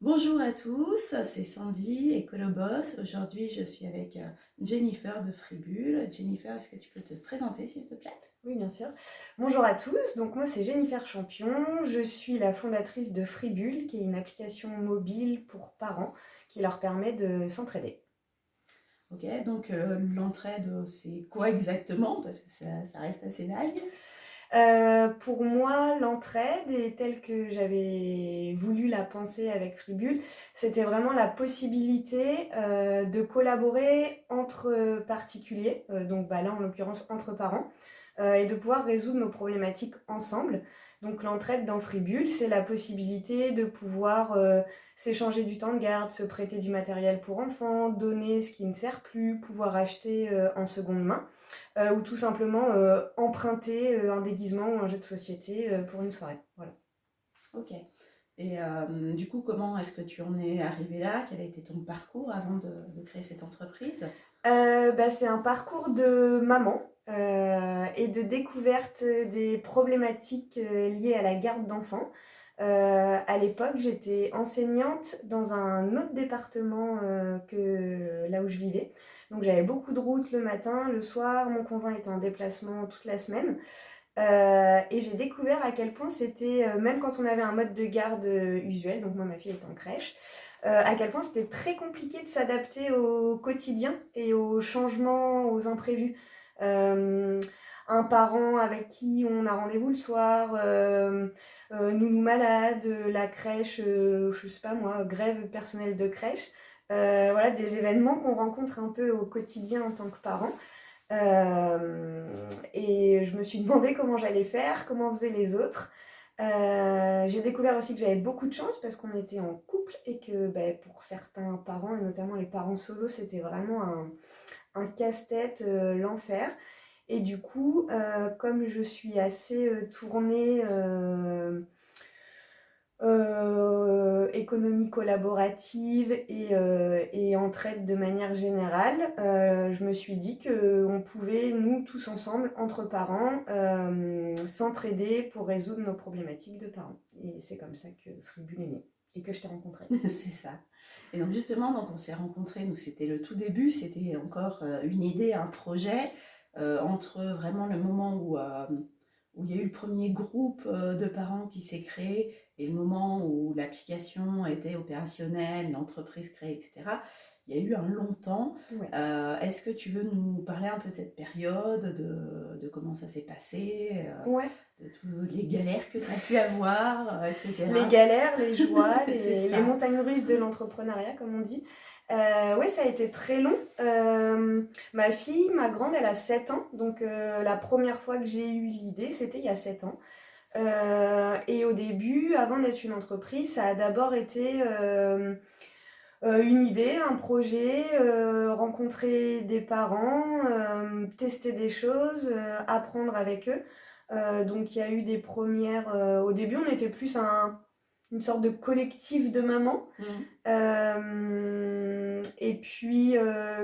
Bonjour à tous, c'est Sandy, Écoloboss. Aujourd'hui, je suis avec Jennifer de Fribule. Jennifer, est-ce que tu peux te présenter, s'il te plaît? Oui, bien sûr. Bonjour à tous, donc moi c'est Jennifer Champion, je suis la fondatrice de Fribule, qui est une application mobile pour parents qui leur permet de s'entraider. Ok, donc l'entraide, c'est quoi exactement? Parce que ça reste assez vague. Pour moi, l'entraide, et telle que j'avais voulu la penser avec Fribule, c'était vraiment la possibilité de collaborer entre particuliers, donc là en l'occurrence entre parents, et de pouvoir résoudre nos problématiques ensemble. Donc l'entraide dans Fribule, c'est la possibilité de pouvoir s'échanger du temps de garde, se prêter du matériel pour enfants, donner ce qui ne sert plus, pouvoir acheter en seconde main, ou tout simplement emprunter un déguisement ou un jeu de société pour une soirée. Voilà. Ok. Et du coup, comment est-ce que tu en es arrivé là? Quel a été ton parcours avant de créer cette entreprise? C'est un parcours de maman et de découverte des problématiques liées à la garde d'enfants. À l'époque, j'étais enseignante dans un autre département que là où je vivais. Donc j'avais beaucoup de routes le matin, le soir, mon conjoint était en déplacement toute la semaine. Et j'ai découvert à quel point c'était, même quand on avait un mode de garde usuel, donc moi ma fille est en crèche, à quel point c'était très compliqué de s'adapter au quotidien et aux changements, aux imprévus. Euh, un parent avec qui on a rendez-vous le soir, nounou malade, la crèche, je sais pas moi, grève personnelle de crèche. Voilà, des événements qu'on rencontre un peu au quotidien en tant que parent. Et je me suis demandé comment j'allais faire, comment faisaient les autres. J'ai découvert aussi que j'avais beaucoup de chance parce qu'on était en couple et que pour certains parents, et notamment les parents solos, c'était vraiment un casse-tête, l'enfer. Et du coup, comme je suis assez tournée économie collaborative et entraide de manière générale, je me suis dit qu'on pouvait, nous tous ensemble, entre parents, s'entraider pour résoudre nos problématiques de parents. Et c'est comme ça que Fribule est né et que je t'ai rencontré. C'est ça. Et donc justement, donc on s'est rencontrés, nous c'était le tout début, c'était encore une idée, un projet, entre vraiment le moment où il y a eu le premier groupe de parents qui s'est créé et le moment où l'application était opérationnelle, l'entreprise créée, etc. Il y a eu un long temps. Ouais. Est-ce que tu veux nous parler un peu de cette période, de comment ça s'est passé, Ouais. de toutes les galères que tu as pu avoir, Les etc. galères, les joies, C'est les ça. montagnes russes de l'entrepreneuriat, comme on dit. Ouais, ça a été très long. Ma fille, ma grande, elle a 7 ans. Donc, la première fois que j'ai eu l'idée, c'était il y a 7 ans. Et au début, avant d'être une entreprise, ça a d'abord été une idée, un projet, rencontrer des parents, tester des choses, apprendre avec eux. Donc il y a eu des premières. Au début, on était plus une sorte de collectif de mamans. Mm. Et puis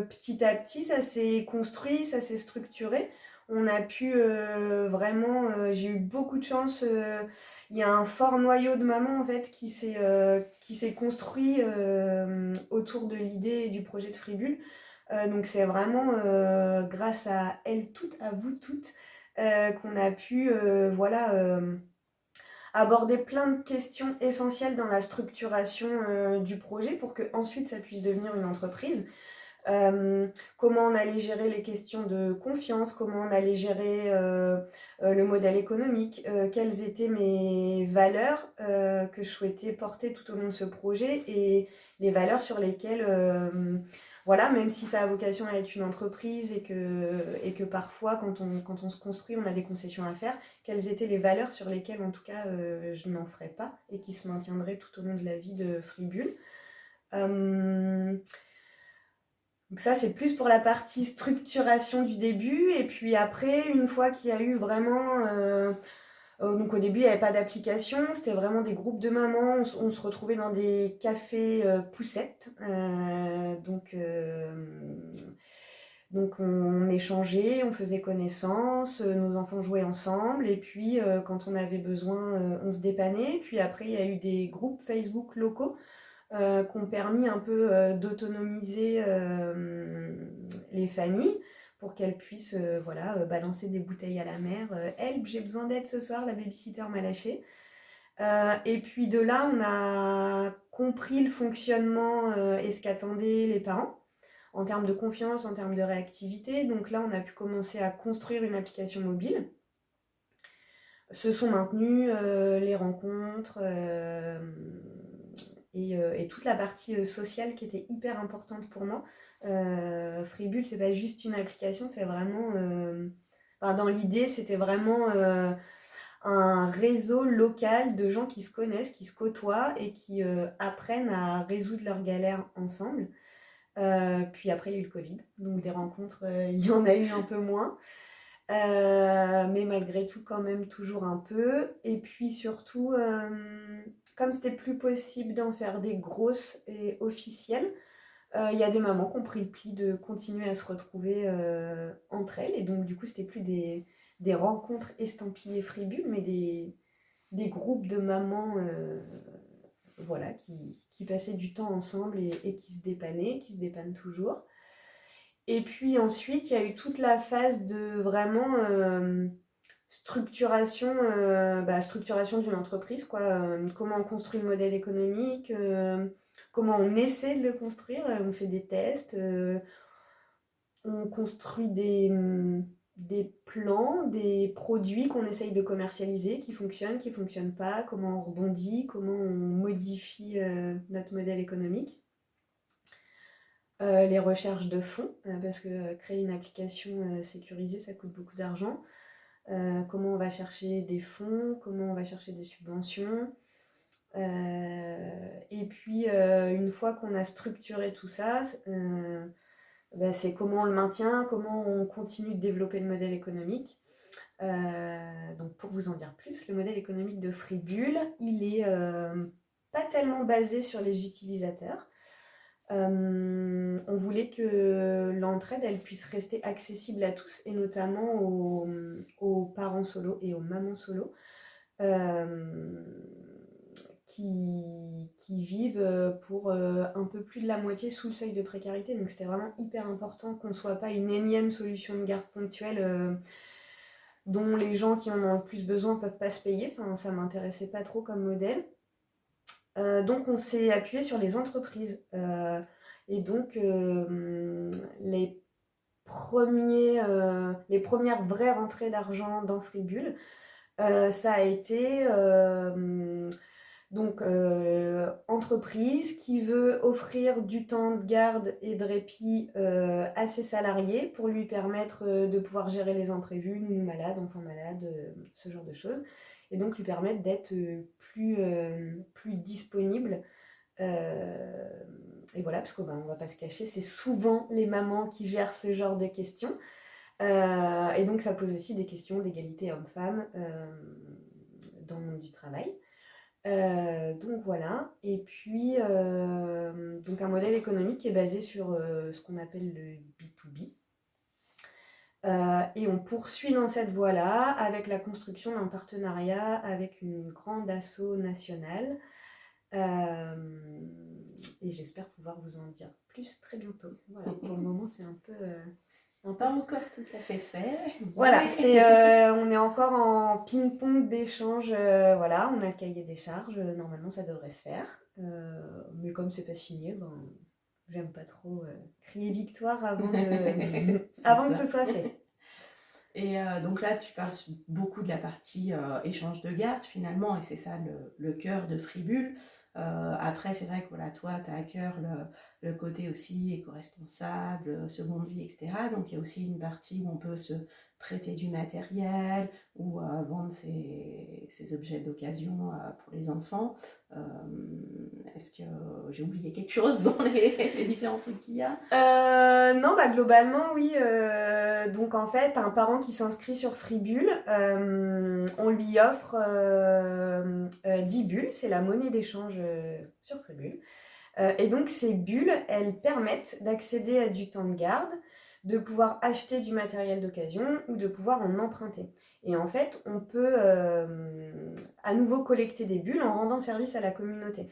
petit à petit, ça s'est construit, ça s'est structuré. On a pu vraiment. J'ai eu beaucoup de chance. Il y a un fort noyau de mamans en fait qui s'est construit autour de l'idée et du projet de Fribule. Donc c'est vraiment grâce à elles toutes, à vous toutes, qu'on a pu voilà, aborder plein de questions essentielles dans la structuration du projet pour que ensuite ça puisse devenir une entreprise. Comment on allait gérer les questions de confiance, comment on allait gérer le modèle économique, quelles étaient mes valeurs que je souhaitais porter tout au long de ce projet et les valeurs sur lesquelles, voilà, même si ça a vocation à être une entreprise et que parfois quand on se construit on a des concessions à faire, quelles étaient les valeurs sur lesquelles en tout cas je n'en ferais pas et qui se maintiendraient tout au long de la vie de Fribule. Euh, donc ça, c'est plus pour la partie structuration du début. Et puis après, une fois qu'il y a eu vraiment... donc au début, il n'y avait pas d'application. C'était vraiment des groupes de mamans. On se retrouvait dans des cafés poussettes. Donc on échangeait, on faisait connaissance. Nos enfants jouaient ensemble. Et puis quand on avait besoin, on se dépannait. Puis après, il y a eu des groupes Facebook locaux qui ont permis un peu d'autonomiser les familles pour qu'elles puissent voilà, balancer des bouteilles à la mer. Help, j'ai besoin d'aide ce soir, la babysitter m'a lâché. Et puis de là, on a compris le fonctionnement et ce qu'attendaient les parents en termes de confiance, en termes de réactivité. Donc là, on a pu commencer à construire une application mobile. Se sont maintenues les rencontres et toute la partie sociale qui était hyper importante pour moi. Freebull, c'est pas juste une application, c'est vraiment... enfin, dans l'idée, c'était vraiment un réseau local de gens qui se connaissent, qui se côtoient et qui apprennent à résoudre leurs galères ensemble. Puis après, il y a eu le Covid, donc des rencontres, il y en a eu un peu moins. Mais malgré tout, quand même, toujours un peu. Et puis surtout, comme c'était plus possible d'en faire des grosses et officielles, il y a des mamans qui ont pris le pli de continuer à se retrouver entre elles. Et donc, du coup, c'était plus des rencontres estampillées Freebull, mais des groupes de mamans voilà, qui passaient du temps ensemble et qui se dépannaient, qui se dépannent toujours. Et puis ensuite, il y a eu toute la phase de vraiment structuration, structuration d'une entreprise, quoi. Comment on construit le modèle économique, comment on essaie de le construire, on fait des tests, on construit des plans, des produits qu'on essaye de commercialiser, qui fonctionnent pas, comment on rebondit, comment on modifie notre modèle économique. Les recherches de fonds, parce que créer une application sécurisée, ça coûte beaucoup d'argent. Comment on va chercher des fonds, comment on va chercher des subventions. Et puis, une fois qu'on a structuré tout ça, c'est comment on le maintient, comment on continue de développer le modèle économique. Donc, pour vous en dire plus, le modèle économique de Freebull, il est pas tellement basé sur les utilisateurs. On voulait que l'entraide elle puisse rester accessible à tous et notamment aux parents solo et aux mamans solo qui vivent pour un peu plus de la moitié sous le seuil de précarité. Donc c'était vraiment hyper important qu'on ne soit pas une énième solution de garde ponctuelle dont les gens qui en ont le plus besoin ne peuvent pas se payer. Enfin, ça ne m'intéressait pas trop comme modèle. Donc on s'est appuyé sur les entreprises. Et donc les premières vraies rentrées d'argent dans Freebull, ça a été entreprise qui veut offrir du temps de garde et de répit à ses salariés pour lui permettre de pouvoir gérer les imprévus, nounou malade, enfant malade, ce genre de choses. Et donc lui permettre d'être plus disponible. Et voilà, parce qu'on ne va pas se cacher, c'est souvent les mamans qui gèrent ce genre de questions. Et donc ça pose aussi des questions d'égalité homme-femme dans le monde du travail. Donc voilà, et puis donc un modèle économique qui est basé sur ce qu'on appelle le B2B. Et on poursuit dans cette voie-là avec la construction d'un partenariat avec une grande asso nationale. Et j'espère pouvoir vous en dire plus très bientôt. Voilà, pour le moment, c'est un peu... pas encore tout à fait fait. Voilà, on est encore en ping-pong d'échanges. Voilà, on a le cahier des charges. Normalement, ça devrait se faire. Mais comme c'est pas signé, j'aime pas trop crier victoire avant que ce soit fait. Et donc là, tu parles beaucoup de la partie échange de garde finalement, et c'est ça le cœur de Freebull. Après, c'est vrai que voilà, toi, tu as à cœur le côté aussi éco-responsable, seconde vie, etc. Donc il y a aussi une partie où on peut se prêter du matériel ou vendre ces objets d'occasion pour les enfants. Est-ce que j'ai oublié quelque chose dans les différents trucs qu'il y a? Non, globalement, oui. Donc en fait, un parent qui s'inscrit sur Freebull, on lui offre 10 bulles, c'est la monnaie d'échange sur Freebull. Et donc ces bulles, elles permettent d'accéder à du temps de garde, de pouvoir acheter du matériel d'occasion ou de pouvoir en emprunter. Et en fait, on peut à nouveau collecter des bulles en rendant service à la communauté.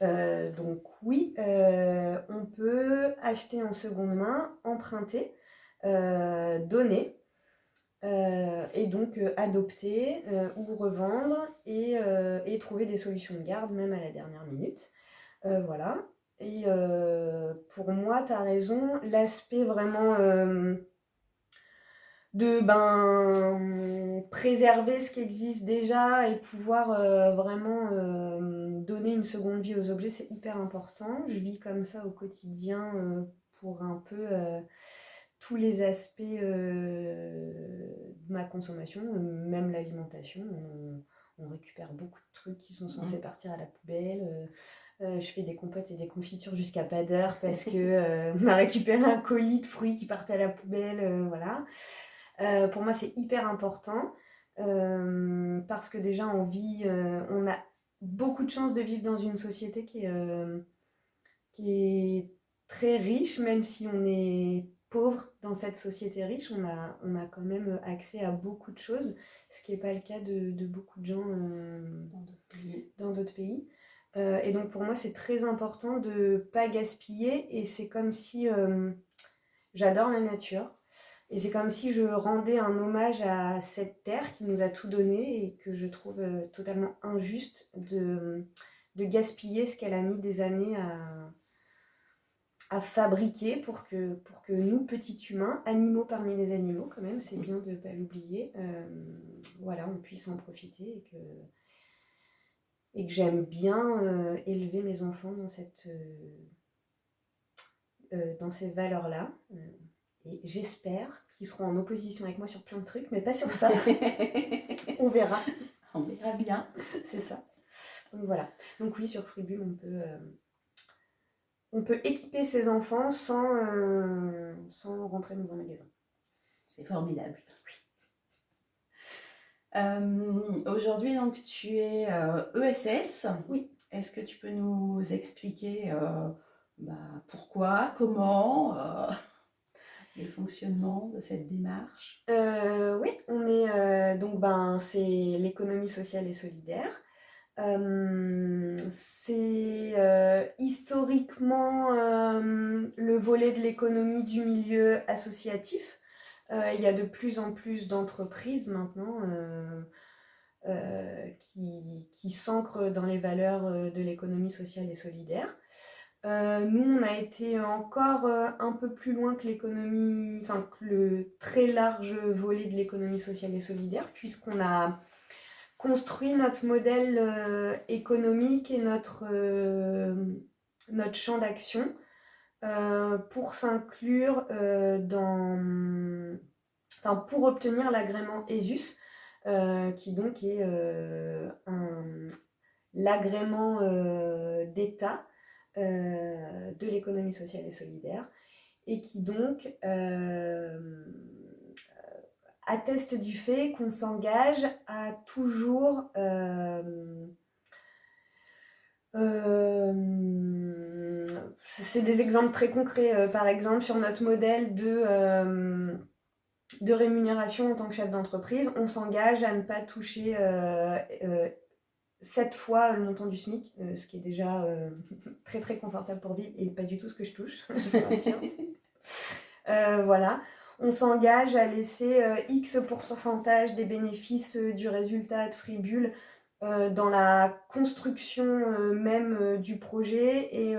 Donc oui, on peut acheter en seconde main, emprunter, donner, et donc adopter ou revendre et trouver des solutions de garde même à la dernière minute. Voilà. Et pour moi, tu as raison, l'aspect vraiment de préserver ce qui existe déjà et pouvoir vraiment donner une seconde vie aux objets, c'est hyper important. Je vis comme ça au quotidien pour un peu tous les aspects de ma consommation, même l'alimentation. On récupère beaucoup de trucs qui sont censés partir à la poubelle. Je fais des compotes et des confitures jusqu'à pas d'heure parce que on a récupéré un colis de fruits qui partait à la poubelle, voilà. Pour moi, c'est hyper important parce que déjà, on a beaucoup de chance de vivre dans une société qui est très riche, même si on est pauvre dans cette société riche, on a quand même accès à beaucoup de choses, ce qui n'est pas le cas de beaucoup de gens dans d'autres pays. Et donc pour moi, c'est très important de ne pas gaspiller et c'est comme si j'adore la nature. Et c'est comme si je rendais un hommage à cette terre qui nous a tout donné et que je trouve totalement injuste de gaspiller ce qu'elle a mis des années à fabriquer pour que nous, petits humains, animaux parmi les animaux quand même, c'est bien de ne pas l'oublier, voilà, on puisse en profiter et que j'aime bien élever mes enfants dans ces valeurs-là. Et j'espère qu'ils seront en opposition avec moi sur plein de trucs, mais pas sur ça. On verra. On verra bien. C'est ça. Donc voilà. Donc oui, sur Fribule, on peut équiper ses enfants sans rentrer dans un magasin. C'est formidable. Oui. Aujourd'hui, donc, tu es ESS. Oui. Est-ce que tu peux nous expliquer pourquoi, comment le fonctionnement de cette démarche? Oui, on est c'est l'économie sociale et solidaire. C'est historiquement le volet de l'économie du milieu associatif. Il y a de plus en plus d'entreprises maintenant qui s'ancrent dans les valeurs de l'économie sociale et solidaire. Nous, on a été encore un peu plus loin que que le très large volet de l'économie sociale et solidaire, puisqu'on a construit notre modèle économique et notre champ d'action pour s'inclure pour obtenir l'agrément ESUS, qui donc est l'agrément d'État de l'économie sociale et solidaire, et qui donc atteste du fait qu'on s'engage à toujours c'est des exemples très concrets, par exemple sur notre modèle de rémunération en tant que chef d'entreprise, on s'engage à ne pas toucher 7 fois le montant du SMIC, ce qui est déjà très très confortable pour vivre et pas du tout ce que je touche, je vous rassure. Voilà. On s'engage à laisser X pourcentage des bénéfices du résultat de Fribule dans la construction même du projet et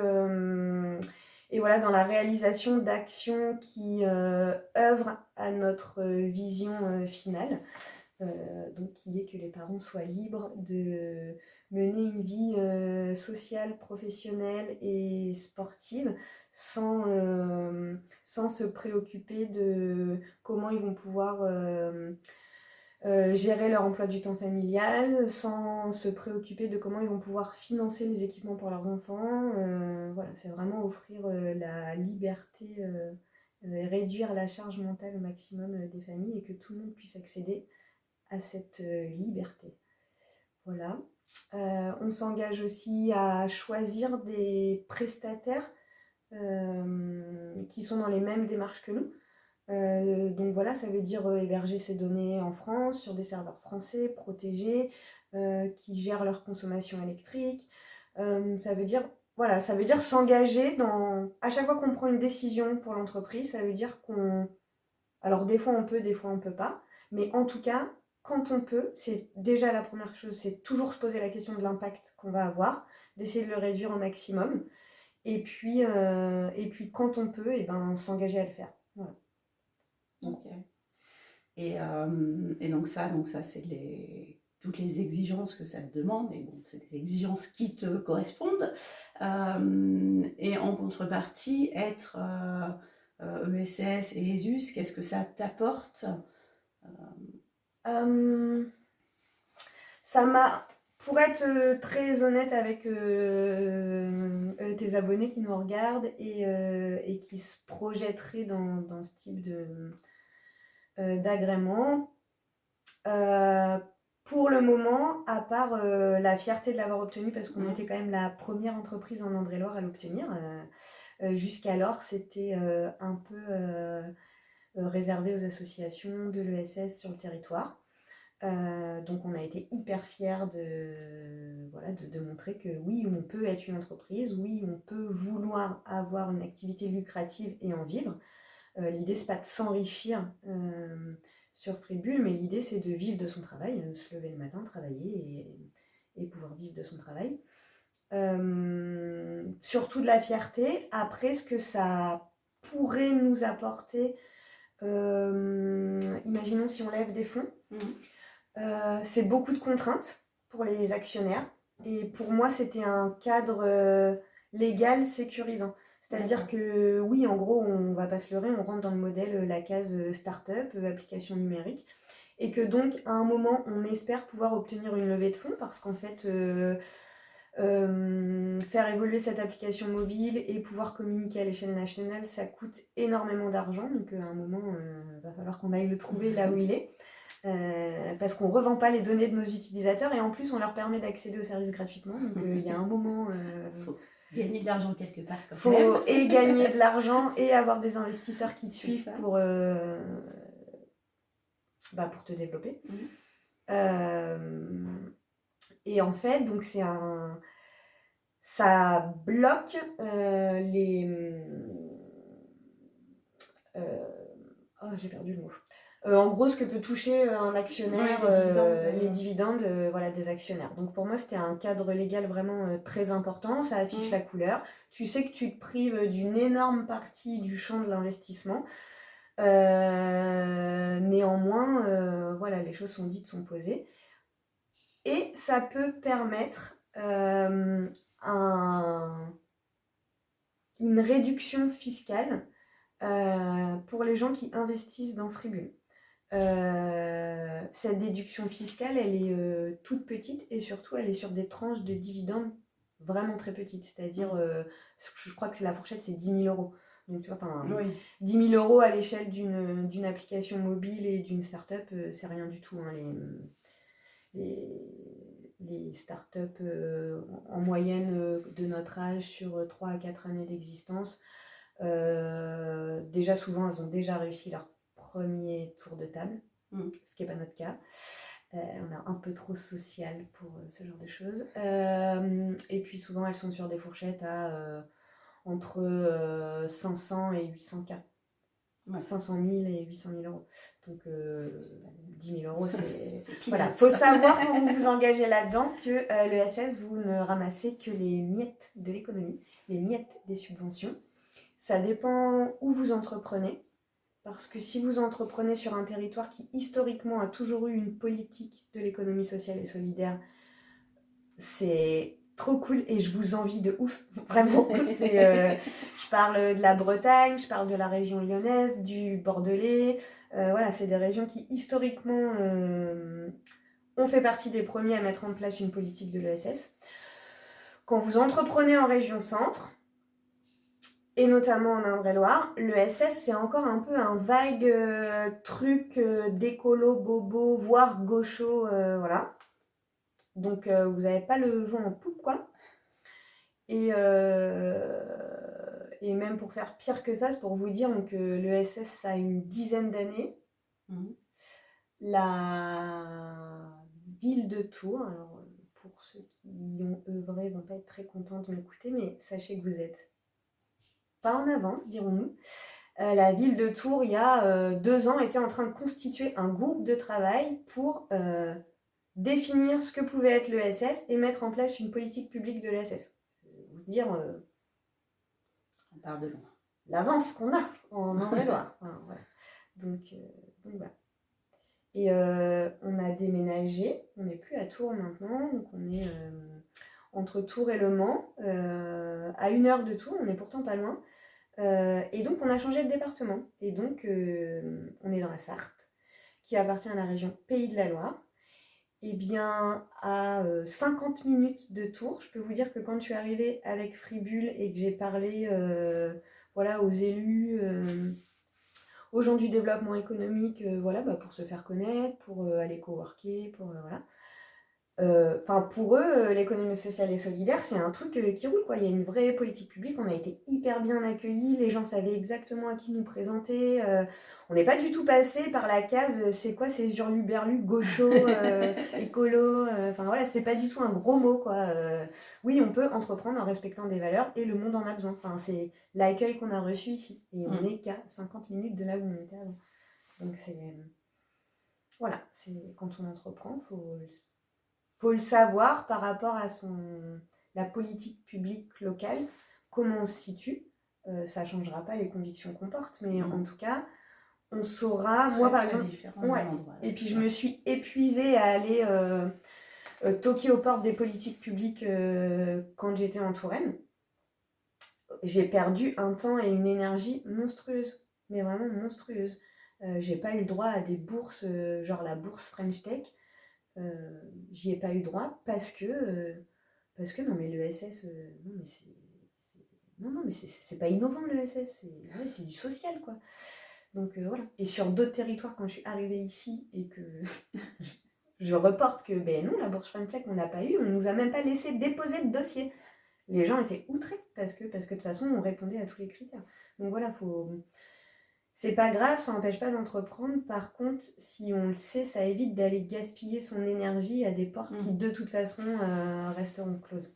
voilà, dans la réalisation d'actions qui œuvrent à notre vision finale. Donc qui est que les parents soient libres de mener une vie sociale, professionnelle et sportive sans se préoccuper de comment ils vont pouvoir gérer leur emploi du temps familial, sans se préoccuper de comment ils vont pouvoir financer les équipements pour leurs enfants. Voilà, c'est vraiment offrir la liberté et réduire la charge mentale au maximum des familles et que tout le monde puisse accéder à cette liberté. Voilà. On s'engage aussi à choisir des prestataires qui sont dans les mêmes démarches que nous. Donc voilà, ça veut dire héberger ces données en France, sur des serveurs français, protégés, qui gèrent leur consommation électrique, Ça veut dire, voilà, ça veut dire s'engager dans... À chaque fois qu'on prend une décision pour l'entreprise, ça veut dire qu'on... Alors des fois on peut, des fois on peut pas. Mais en tout cas, quand on peut, c'est déjà la première chose, c'est toujours se poser la question de l'impact qu'on va avoir, d'essayer de le réduire au maximum. Et puis quand on peut, et ben, s'engager à le faire. Voilà. Ok. Et donc ça c'est toutes les exigences que ça te demande, et bon, c'est des exigences qui te correspondent. Et en contrepartie, être ESS et ESUS, qu'est-ce que ça t'apporte? Euh, Ça m'a, pour être très honnête avec tes abonnés qui nous regardent et qui se projetteraient dans ce type d'agrément, pour le moment, à part la fierté de l'avoir obtenu, parce qu'on était quand même la première entreprise en Indre-et-Loire à l'obtenir, jusqu'alors c'était un peu réservé aux associations de l'ESS sur le territoire. Donc on a été hyper fiers de montrer que oui, on peut être une entreprise, oui, on peut vouloir avoir une activité lucrative et en vivre. L'idée, c'est pas de s'enrichir sur Free-Bull, mais l'idée, c'est de vivre de son travail, se lever le matin, travailler et pouvoir vivre de son travail. Surtout de la fierté. Après, ce que ça pourrait nous apporter, imaginons si on lève des fonds. C'est beaucoup de contraintes pour les actionnaires. Et pour moi, c'était un cadre légal sécurisant. C'est-à-dire que oui, en gros, on va pas se leurrer, on rentre dans le modèle, la case start-up, application numérique. Et que donc, à un moment, on espère pouvoir obtenir une levée de fonds parce qu'en fait, faire évoluer cette application mobile et pouvoir communiquer à l'échelle nationale, ça coûte énormément d'argent. Donc, à un moment, il va falloir qu'on aille le trouver là où il est. Parce qu'on ne revend pas les données de nos utilisateurs et en plus on leur permet d'accéder aux services gratuitement. Donc il y a un moment... faut gagner de l'argent quelque part quand faut même. Et gagner de l'argent et avoir des investisseurs qui te suivent pour te développer. Et en fait, donc ça bloque j'ai perdu le mot. En gros, ce que peut toucher un actionnaire, les dividendes voilà, des actionnaires. Donc pour moi, c'était un cadre légal vraiment très important. Ça affiche la couleur. Tu sais que tu te prives d'une énorme partie du champ de l'investissement. Néanmoins, voilà, les choses sont dites, sont posées. Et ça peut permettre une réduction fiscale pour les gens qui investissent dans Free-Bull. Cette déduction fiscale, elle est toute petite et surtout, elle est sur des tranches de dividendes vraiment très petites. C'est-à-dire, je crois que c'est la fourchette, c'est 10 000 euros. Donc, tu vois, 10 000 euros à l'échelle d'une application mobile et d'une start-up, c'est rien du tout. Hein, les start-up en moyenne de notre âge sur 3 à 4 années d'existence, déjà souvent elles ont déjà réussi leur premier tour de table, ce qui n'est pas notre cas. On est un peu trop social pour ce genre de choses. Et puis souvent elles sont sur des fourchettes à entre 500 et 800 K. 500 000 et 800 000 euros. Donc 10 000 euros, c'est voilà. Il faut savoir quand vous vous engagez là-dedans que l'ESS, vous ne ramassez que les miettes de l'économie, les miettes des subventions. Ça dépend où vous entreprenez. Parce que si vous entreprenez sur un territoire qui historiquement a toujours eu une politique de l'économie sociale et solidaire, c'est trop cool et je vous envie de ouf, vraiment. Je parle de la Bretagne, je parle de la région lyonnaise, du Bordelais. Voilà, c'est des régions qui historiquement ont fait partie des premiers à mettre en place une politique de l'ESS. Quand vous entreprenez en région centre, et notamment en Indre-et-Loire, l'ESS c'est encore un peu un vague truc d'écolo, bobo, voire gaucho, voilà. Donc vous n'avez pas le vent en poupe, quoi. Et même pour faire pire que ça, c'est pour vous dire que l'ESS ça a une dizaine d'années. La ville de Tours, alors pour ceux qui y ont œuvré vont pas être très contents de m'écouter, mais sachez que vous êtes pas en avance, dirons-nous. La ville de Tours, il y a 2 ans, était en train de constituer un groupe de travail pour définir ce que pouvait être l'ESS et mettre en place une politique publique de l'ESS. Je vais vous dire On part de loin. l'avance qu'on a en Indre-et-Loire. Enfin, voilà. Donc voilà. Et on a déménagé, on n'est plus à Tours maintenant, donc on est entre Tours et Le Mans, à 1 heure de Tours, on est pourtant pas loin. Et donc on a changé de département, et donc on est dans la Sarthe, qui appartient à la région Pays de la Loire. Et bien à 50 minutes de Tours, je peux vous dire que quand je suis arrivée avec Fribule et que j'ai parlé voilà, aux élus, aux gens du développement économique, voilà, pour se faire connaître, pour aller coworker, pour voilà. Enfin, pour eux, l'économie sociale et solidaire, c'est un truc qui roule, quoi. Il y a une vraie politique publique, on a été hyper bien accueillis, les gens savaient exactement à qui nous présenter. On n'est pas du tout passé par la case c'est quoi ces hurluberlus gauchos, écolos. Enfin voilà, c'était pas du tout un gros mot, quoi. Oui, on peut entreprendre en respectant des valeurs et le monde en a besoin. Enfin, c'est l'accueil qu'on a reçu ici. Et on n'est qu'à 50 minutes de là où on était avant. Donc c'est. Voilà, c'est quand on entreprend, faut le savoir par rapport à la politique publique locale, comment on se situe. Ça ne changera pas les convictions qu'on porte, mais en tout cas, on saura. Très, moi, par très exemple, différent d'un endroit. Et puis je me suis épuisée à aller toquer aux portes des politiques publiques quand j'étais en Touraine. J'ai perdu un temps et une énergie monstrueuse, mais vraiment monstrueuse. J'ai pas eu le droit à des bourses, genre la bourse French Tech. J'y ai pas eu droit parce que non mais l'ESS non mais c'est pas innovant l'ESS, c'est du social quoi. Donc voilà. Et sur d'autres territoires, quand je suis arrivée ici et que je reporte que ben non, la bourse French on n'a pas eu, on nous a même pas laissé déposer de dossier. Les gens étaient outrés parce que de toute façon on répondait à tous les critères. Donc voilà, c'est pas grave, ça n'empêche pas d'entreprendre. Par contre, si on le sait, ça évite d'aller gaspiller son énergie à des portes qui, de toute façon, resteront closes.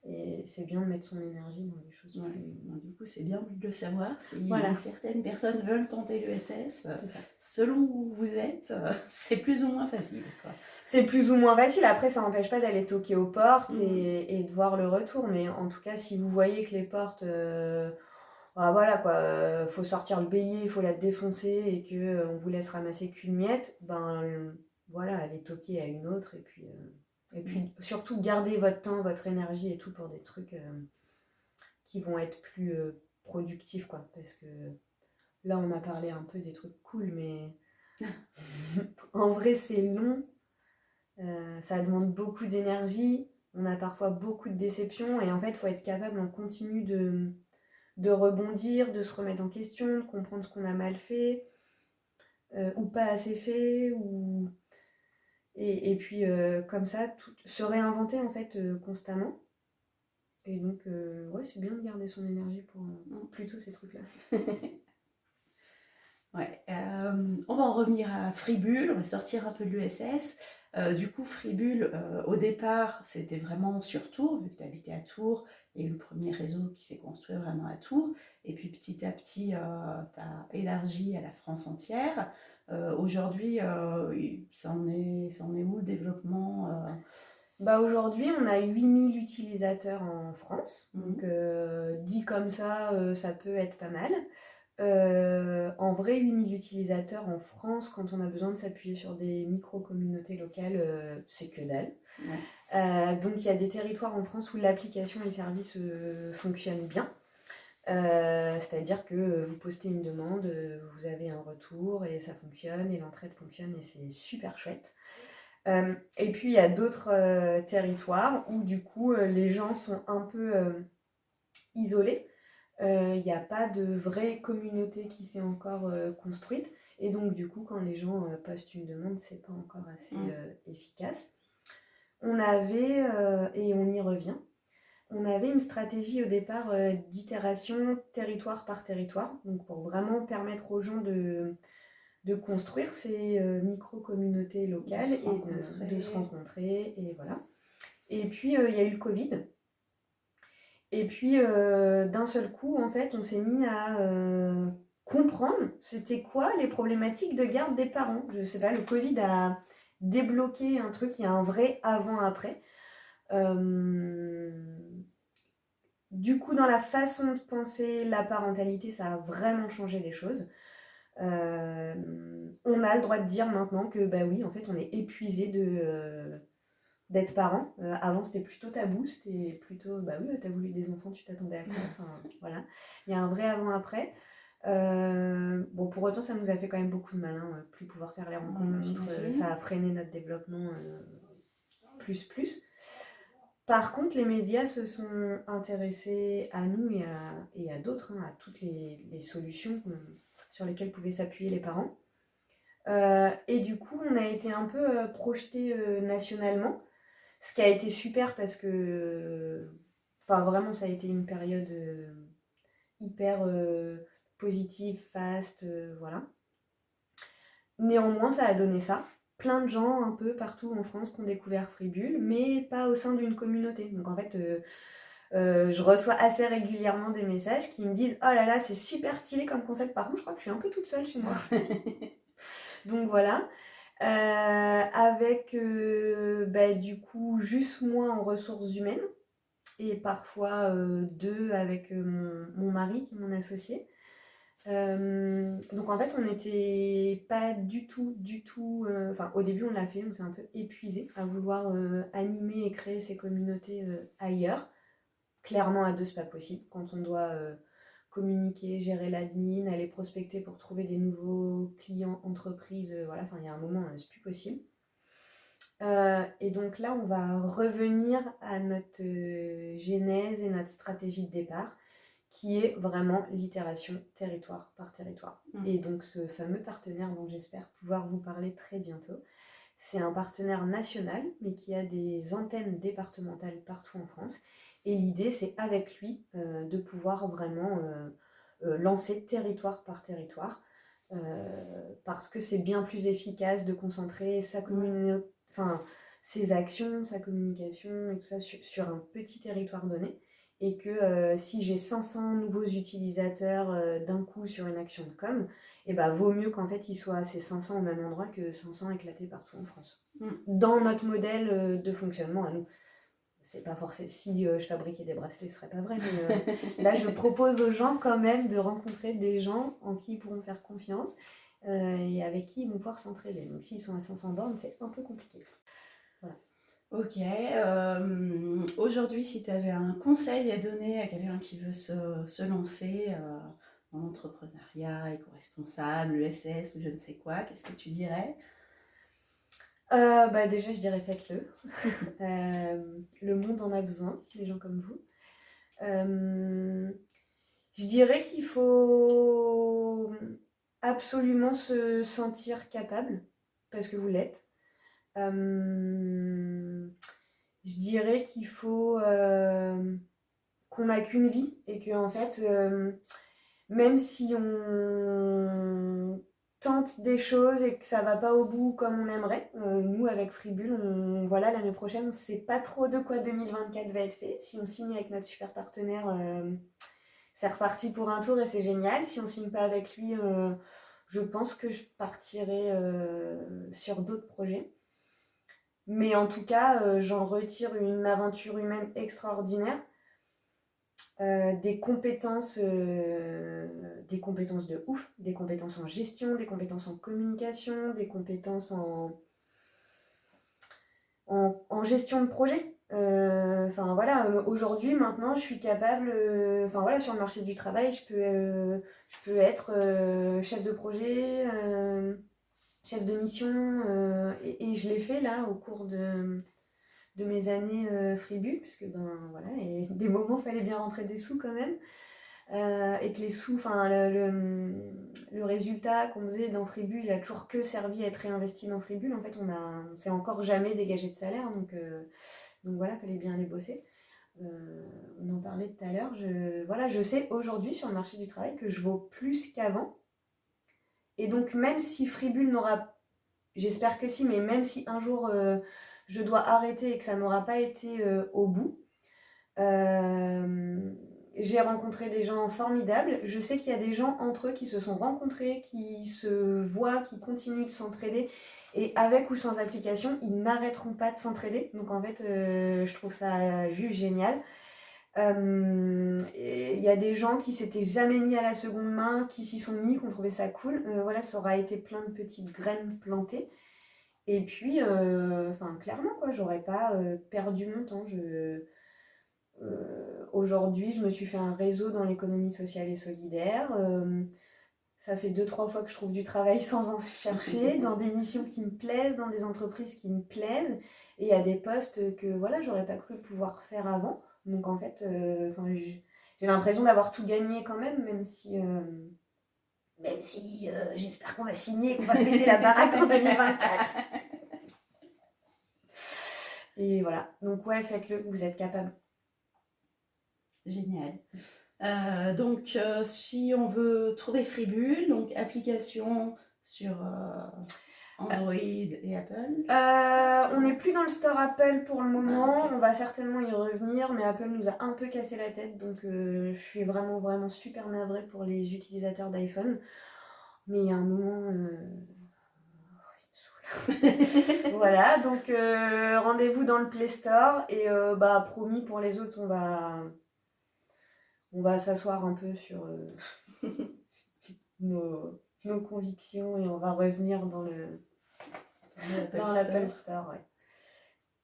Et c'est bien de mettre son énergie dans des choses plus... Du coup, c'est bien de le savoir. Si Voilà. certaines personnes veulent tenter l'ESS, selon où vous êtes, c'est plus ou moins facile, quoi. C'est plus ou moins facile. Après, ça n'empêche pas d'aller toquer aux portes et de voir le retour. Mais en tout cas, si vous voyez que les portes... voilà quoi, faut sortir le bélier, il faut la défoncer et que on vous laisse ramasser qu'une miette, voilà, allez toquer à une autre et puis surtout gardez votre temps, votre énergie et tout pour des trucs qui vont être plus productifs quoi, parce que là on a parlé un peu des trucs cool mais en vrai c'est long, ça demande beaucoup d'énergie, on a parfois beaucoup de déceptions et en fait il faut être capable en continu de rebondir, de se remettre en question, de comprendre ce qu'on a mal fait ou pas assez fait, et puis comme ça, se réinventer en fait constamment. Et donc, ouais, c'est bien de garder son énergie pour plutôt ces trucs-là. Ouais, on va en revenir à Fribule, on va sortir un peu de l'ESS. Du coup, Fribule, au départ, c'était vraiment sur Tours, vu que tu habitais à Tours, il y a eu le premier réseau qui s'est construit vraiment à Tours, et puis petit à petit, tu as élargi à la France entière. Aujourd'hui, ça en est où le développement Aujourd'hui, on a 8000 utilisateurs en France, donc dit comme ça peut être pas mal. En vrai, 8000 utilisateurs en France, quand on a besoin de s'appuyer sur des micro-communautés locales, c'est que dalle. Ouais. Donc il y a des territoires en France où l'application et le service fonctionnent bien. C'est-à-dire que vous postez une demande, vous avez un retour et ça fonctionne et l'entraide fonctionne et c'est super chouette. Et puis il y a d'autres territoires où du coup les gens sont un peu isolés. Il n'y a pas de vraie communauté qui s'est encore construite. Et donc, du coup, quand les gens postent une demande, c'est pas encore assez efficace. On avait, et on y revient, on avait une stratégie au départ d'itération territoire par territoire, donc pour vraiment permettre aux gens de construire ces micro-communautés locales et de se rencontrer, et voilà. Et puis, il y a eu le Covid. Et puis, d'un seul coup, en fait, on s'est mis à comprendre c'était quoi les problématiques de garde des parents. Je sais pas, le Covid a débloqué un truc, il y a un vrai avant-après. Du coup, dans la façon de penser la parentalité, ça a vraiment changé les choses. On a le droit de dire maintenant que, bah oui, en fait, on est épuisé d'être parent. Avant, c'était plutôt tabou, c'était plutôt, bah oui, t'as voulu des enfants, tu t'attendais à quoi? Enfin, voilà. Il y a un vrai avant-après. Bon, pour autant, ça nous a fait quand même beaucoup de mal, hein, plus pouvoir faire les rencontres, ça a freiné notre développement plus. Par contre, les médias se sont intéressés à nous et à d'autres, hein, à toutes les solutions sur lesquelles pouvaient s'appuyer les parents. Et du coup, on a été un peu projetés nationalement, ce qui a été super parce que, enfin, vraiment, ça a été une période hyper positive, fast, voilà. Néanmoins, ça a donné ça. Plein de gens un peu partout en France qui ont découvert Fribule, mais pas au sein d'une communauté. Donc en fait, je reçois assez régulièrement des messages qui me disent « Oh là là, c'est super stylé comme concept. Par contre, je crois que je suis un peu toute seule chez moi. » Donc voilà. Avec bah, du coup juste moi en ressources humaines et parfois deux avec mon mari qui est mon associé. Donc en fait on n'était pas du tout, enfin au début on l'a fait, on s'est un peu épuisé à vouloir animer et créer ces communautés ailleurs. Clairement à deux c'est pas possible quand on doit communiquer, gérer l'admin, aller prospecter pour trouver des nouveaux clients, entreprises, voilà, enfin il y a un moment c'est plus possible. Et donc là on va revenir à notre genèse et notre stratégie de départ qui est vraiment l'itération territoire par territoire. Et donc ce fameux partenaire dont j'espère pouvoir vous parler très bientôt, c'est un partenaire national, mais qui a des antennes départementales partout en France. Et l'idée, c'est avec lui de pouvoir vraiment lancer territoire par territoire, parce que c'est bien plus efficace de concentrer ses actions, sa communication et tout ça sur un petit territoire donné. Et que si j'ai 500 nouveaux utilisateurs d'un coup sur une action de com, et bah, vaut mieux qu'en fait ils soient ces 500 au même endroit que 500 éclatés partout en France. Dans notre modèle de fonctionnement à nous. C'est pas forcément, si je fabriquais des bracelets, ce serait pas vrai, mais là je propose aux gens quand même de rencontrer des gens en qui ils pourront faire confiance et avec qui ils vont pouvoir s'entraider. Donc s'ils sont à 500 bornes, c'est un peu compliqué. Voilà. Ok, aujourd'hui, si tu avais un conseil à donner à quelqu'un qui veut se lancer en entrepreneuriat, éco-responsable, ESS ou je ne sais quoi, qu'est-ce que tu dirais? Bah déjà, je dirais faites-le. Le monde en a besoin, des gens comme vous. Je dirais qu'il faut absolument se sentir capable, parce que vous l'êtes. Je dirais qu'il faut qu'on n'a qu'une vie et que en fait, même si on tente des choses et que ça va pas au bout comme on aimerait, nous avec Fribule, voilà, l'année prochaine, on ne sait pas trop de quoi 2024 va être fait. Si on signe avec notre super partenaire, c'est reparti pour un tour et c'est génial. Si on signe pas avec lui, je pense que je partirai sur d'autres projets. Mais en tout cas, j'en retire une aventure humaine extraordinaire, des compétences de ouf, des compétences en gestion, des compétences en communication, des compétences en gestion de projet. Enfin voilà, aujourd'hui, maintenant, je suis capable, enfin voilà, sur le marché du travail, je peux être chef de projet, chef de mission, et je l'ai fait là au cours de mes années Fribule, puisque ben voilà, et des moments il fallait bien rentrer des sous quand même, et que les sous, enfin le résultat qu'on faisait dans Fribule, il a toujours que servi à être réinvesti dans Fribule. En fait, on s'est encore jamais dégagé de salaire, donc voilà, il fallait bien aller bosser. On en parlait tout à l'heure, je sais aujourd'hui sur le marché du travail que je vaux plus qu'avant. Et donc même si Fribule n'aura, j'espère que si, mais même si un jour je dois arrêter et que ça n'aura pas été au bout. J'ai rencontré des gens formidables. Je sais qu'il y a des gens entre eux qui se sont rencontrés, qui se voient, qui continuent de s'entraider. Et avec ou sans application, ils n'arrêteront pas de s'entraider. Donc en fait, je trouve ça juste génial. Il y a des gens qui s'étaient jamais mis à la seconde main, qui s'y sont mis, qui ont trouvé ça cool. Voilà, ça aura été plein de petites graines plantées. Et puis, clairement, quoi, j'aurais pas perdu mon temps. Aujourd'hui, je me suis fait un réseau dans l'économie sociale et solidaire. Ça fait 2-3 fois que je trouve du travail sans en chercher, dans des missions qui me plaisent, dans des entreprises qui me plaisent. Et il y a des postes que voilà, j'aurais pas cru pouvoir faire avant. Donc en fait, j'ai l'impression d'avoir tout gagné quand même, même si j'espère qu'on va signer, qu'on va péter la baraque en 2024. Et voilà. Donc ouais, faites-le, vous êtes capable. Génial. Donc, si on veut trouver Freebulle, donc application sur Android et Apple. On n'est plus dans le store Apple pour le moment, on va certainement y revenir, mais Apple nous a un peu cassé la tête, donc je suis vraiment, vraiment super navrée pour les utilisateurs d'iPhone. Mais il y a un moment, il me saoule. Voilà, donc rendez-vous dans le Play Store, et promis pour les autres, on va s'asseoir un peu sur nos convictions, et on va revenir dans l'Apple Store, ouais.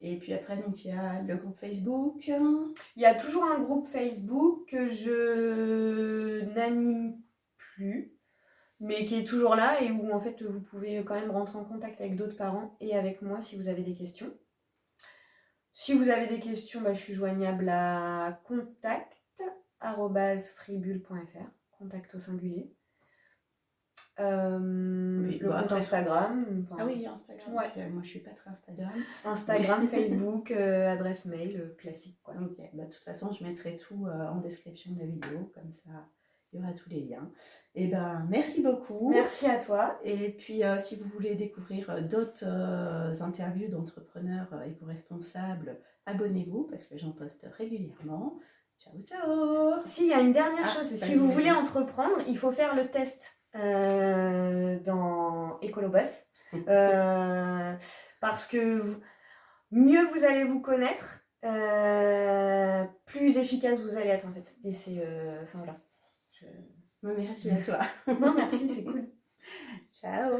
Et puis après, donc, il y a le groupe Facebook. Il y a toujours un groupe Facebook que je n'anime plus, mais qui est toujours là et où en fait vous pouvez quand même rentrer en contact avec d'autres parents et avec moi si vous avez des questions. Si vous avez des questions, je suis joignable à contact@freebulle.fr, contact au singulier. Le compte Instagram. Ah oui, Instagram. Ouais. Moi, je suis pas très Instagram. Instagram, Facebook, adresse mail, classique, quoi. Ok, de toute façon, je mettrai tout en description de la vidéo, comme ça, il y aura tous les liens. Et merci beaucoup. Merci à toi. Et puis, si vous voulez découvrir d'autres interviews d'entrepreneurs éco-responsables, abonnez-vous, parce que j'en poste régulièrement. Ciao, ciao. Si, il y a une dernière chose, si vous voulez entreprendre, il faut faire le test dans Ecolobus. Parce que mieux vous allez vous connaître, plus efficace vous allez être en fait. Et c'est... voilà. Merci à toi. Non, merci, c'est cool. Ciao.